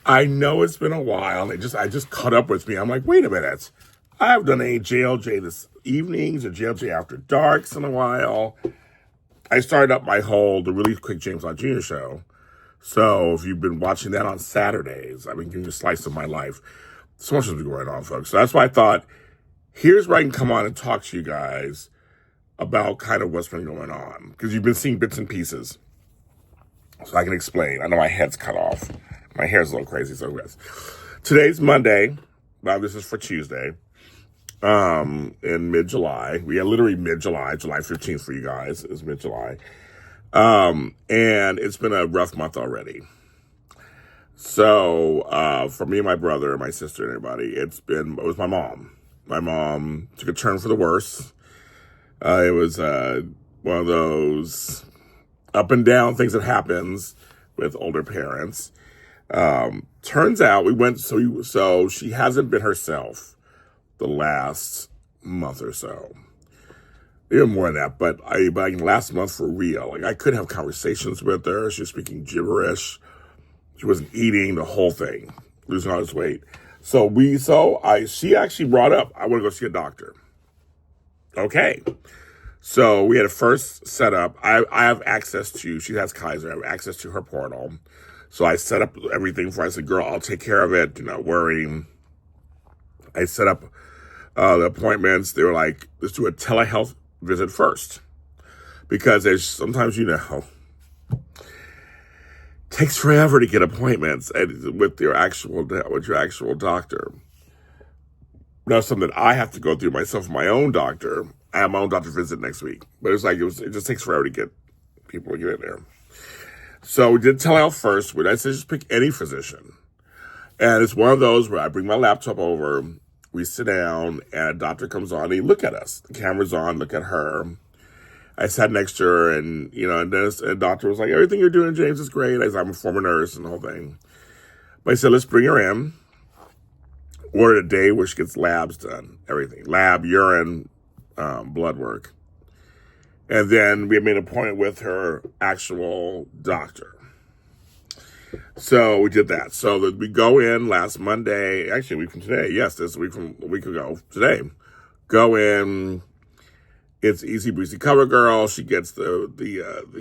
I know it's been a while. I just caught up with me. I'm like, wait a minute. I haven't done any JLJ this evenings or JLJ after darks in a while. I started up the really quick James Lott Jr. show. So if you've been watching that on Saturdays, I've been giving you a slice of my life. So much has been going on, folks. So that's why I thought, here's where I can come on and talk to you guys about kind of what's been going on. Because you've been seeing bits and pieces. So I can explain. I know my head's cut off. My hair's a little crazy, so yes. Today's Monday. Now this is for Tuesday. In mid-July. We are literally mid-July. July 15th for you guys is mid-July. And it's been a rough month already. So, for me and my brother and my sister and everybody, it was my mom. My mom took a turn for the worse. It was, one of those up and down things that happens with older parents. Turns out so she hasn't been herself the last month or so. Even more than that, but last month for real. Like I could have conversations with her. She was speaking gibberish. She wasn't eating, the whole thing, losing all this weight. She actually brought up, I want to go see a doctor. Okay. So we had a first set up. I have access to, she has Kaiser, I have access to her portal. So I set up everything for her. I said, girl, I'll take care of it. Do not worry. I set up the appointments. They were like, let's do a telehealth visit first. Because there's sometimes, takes forever to get appointments with your actual doctor. That's something that I have to go through myself, my own doctor. I have my own doctor visit next week. But it's like, it just takes forever to get people to get in there. So we did telehealth first. I said, just pick any physician. And it's one of those where I bring my laptop over, we sit down, and a doctor comes on, and he look at us. The camera's on, look at her. I sat next to her, and, and then the doctor was like, everything you're doing, James, is great. I said, I'm a former nurse and the whole thing. But I said, let's bring her in. Order a day where she gets labs done, everything. Lab, urine, blood work. And then we made an appointment with her actual doctor. So we did that. So we go in last Monday, actually a week from today. Yes, this week from a week ago today. Go in. It's easy breezy cover girl. She gets the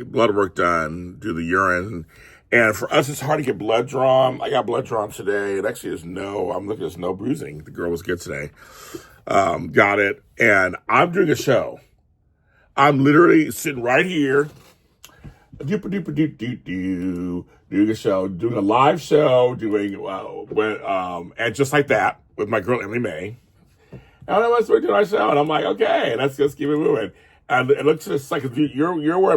blood work done, do the urine. And for us, it's hard to get blood drawn. I got blood drawn today. And actually there's no bruising. The girl was good today. Got it. And I'm doing a show. I'm literally sitting right here, doing a show, doing a live show, and just like that with my girl Emily May. And I we're doing our show, and I'm like, okay, let's just keep it moving. And it looks just like you're where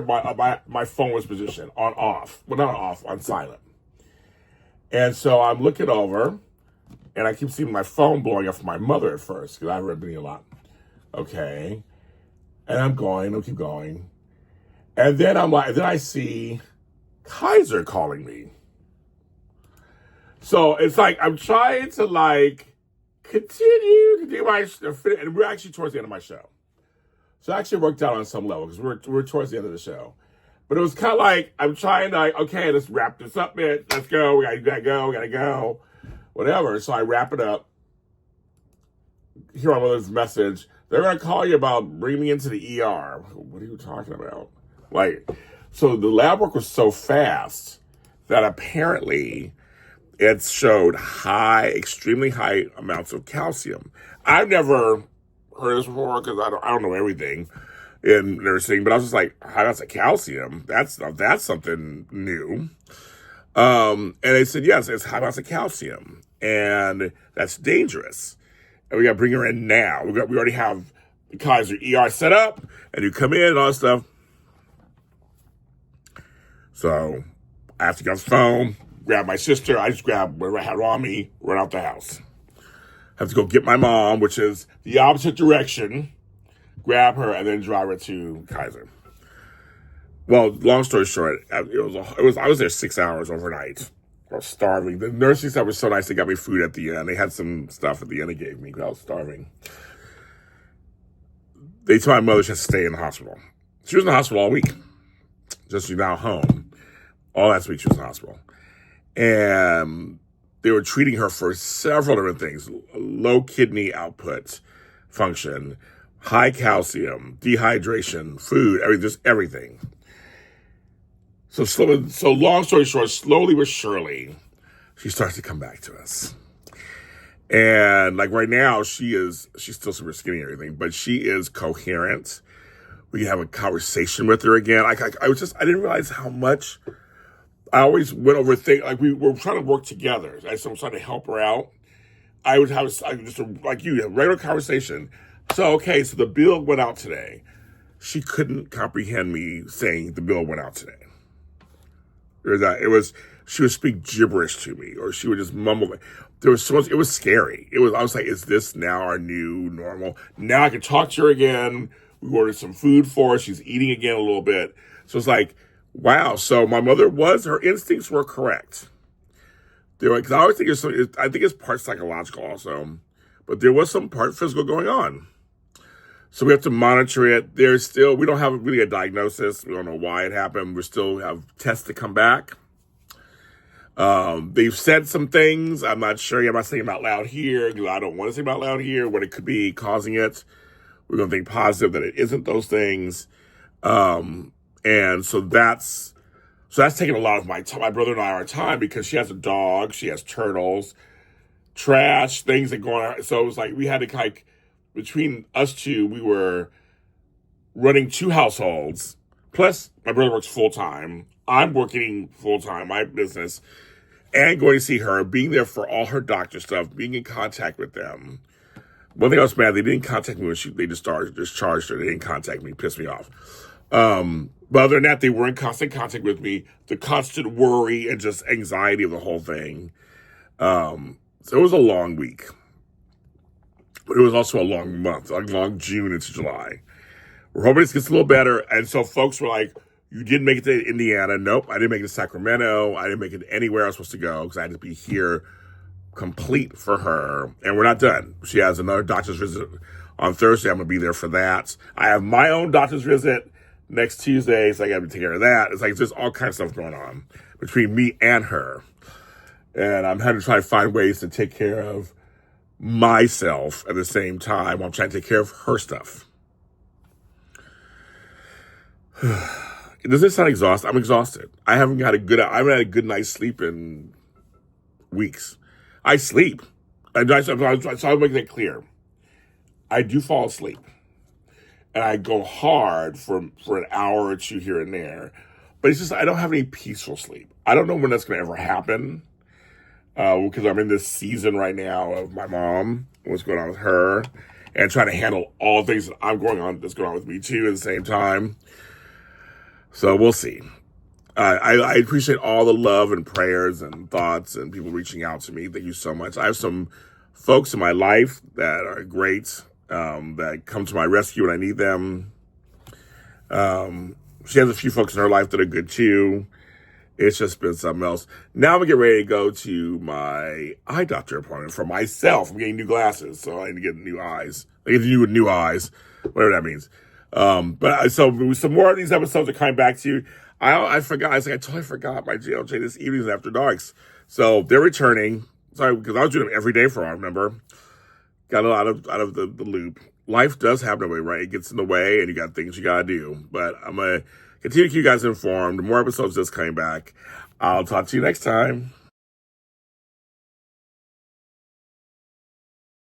my phone was positioned on off, well not off, on silent. And so I'm looking over, and I keep seeing my phone blowing up for my mother at first because I read me a lot. Okay. And I'm keep going. And then I see Kaiser calling me. So it's like, I'm trying to continue to do and we're actually towards the end of my show. So it actually worked out on some level because we're towards the end of the show. But it was kind of like, I'm trying to okay, let's wrap this up, man. Let's go. We gotta go. Whatever. So I wrap it up. Hear my mother's message. They're going to call you about bringing me into the ER. What are you talking about? So the lab work was so fast that apparently it showed extremely high amounts of calcium. I've never heard this before because I don't know everything in nursing, but I was just like, high amounts of calcium? That's something new. And they said, yes, it's high amounts of calcium, and that's dangerous. And we got to bring her in now. We already have the Kaiser ER set up, and you come in and all that stuff. So I have to get on the phone, grab my sister. I just grab whatever I had on me, run out the house. Have to go get my mom, which is the opposite direction, grab her, and then drive her to Kaiser. Well, long story short, I was there 6 hours overnight. I was starving. The nursing staff was so nice. They got me food at the end. They had some stuff at the end they gave me because I was starving. They told my mother she had to stay in the hospital. She was in the hospital all week. Just she's now home. All last week she was in the hospital. And they were treating her for several different things: low kidney output function, high calcium, dehydration, food, everything. So long story short, slowly but surely, she starts to come back to us. And like right now, she's still super skinny and everything, but she is coherent. We can have a conversation with her again. I didn't realize how much I always went over things. Like we were trying to work together. So I was trying to help her out. I would have like you, a regular conversation. So the bill went out today. She couldn't comprehend me saying the bill went out today. She would speak gibberish to me, or she would just mumble. There was so much. It was scary. I was like, is this now our new normal? Now I can talk to her again. We ordered some food for her. She's eating again a little bit. So it's like, wow. So my mother her instincts were correct. Because I always think I think it's part psychological also, but there was some part physical going on. So we have to monitor it. We don't have really a diagnosis. We don't know why it happened. We still have tests to come back. They've said some things. I'm not sure. I'm not saying them out loud here. I don't want to say them out loud here, what it could be causing it. We're going to think positive that it isn't those things. And so that's taking a lot of my time. My brother and I, our time, because she has a dog, she has turtles, trash, things that go on. So it was like we had to between us two, we were running 2 households. Plus, my brother works full time. I'm working full time, my business, and going to see her, being there for all her doctor stuff, being in contact with them. One thing I was mad, they didn't contact me when they discharged her. They didn't contact me, pissed me off. But other than that, they were in constant contact with me. The constant worry and just anxiety of the whole thing. So it was a long week. But it was also a long month, a long June into July. We're hoping this gets a little better. And so folks were like, you didn't make it to Indiana. Nope, I didn't make it to Sacramento. I didn't make it anywhere I was supposed to go because I had to be here complete for her. And we're not done. She has another doctor's visit on Thursday. I'm going to be there for that. I have my own doctor's visit next Tuesday, so I got to take care of that. It's like there's all kinds of stuff going on between me and her. And I'm having to try to find ways to take care of myself at the same time while I'm trying to take care of her stuff. Does this sound exhausted? I'm exhausted. I haven't had a good night's sleep in weeks. I sleep. So I'll make that clear. I do fall asleep. And I go hard for an hour or two here and there. But it's just, I don't have any peaceful sleep. I don't know when that's going to ever happen. Because I'm in this season right now of my mom, what's going on with her, and trying to handle all the things that's going on with me too at the same time. So we'll see. I appreciate all the love and prayers and thoughts and people reaching out to me. Thank you so much. I have some folks in my life that are great, that come to my rescue when I need them. She has a few folks in her life that are good too. It's just been something else. Now I'm going to get ready to go to my eye doctor appointment for myself. I'm getting new glasses, so I need to get new eyes. I get new eyes, whatever that means. So some more of these episodes are coming back to you. I forgot. I totally forgot my JLJ This Evenings After Darks. So they're returning. Sorry, because I was doing them every day for a while, remember? Got a lot out of the loop. Life does happen away, right? It gets in the way, and you got things you got to do. But I'm going to continue to keep you guys informed. More episodes just coming back. I'll talk to you next time.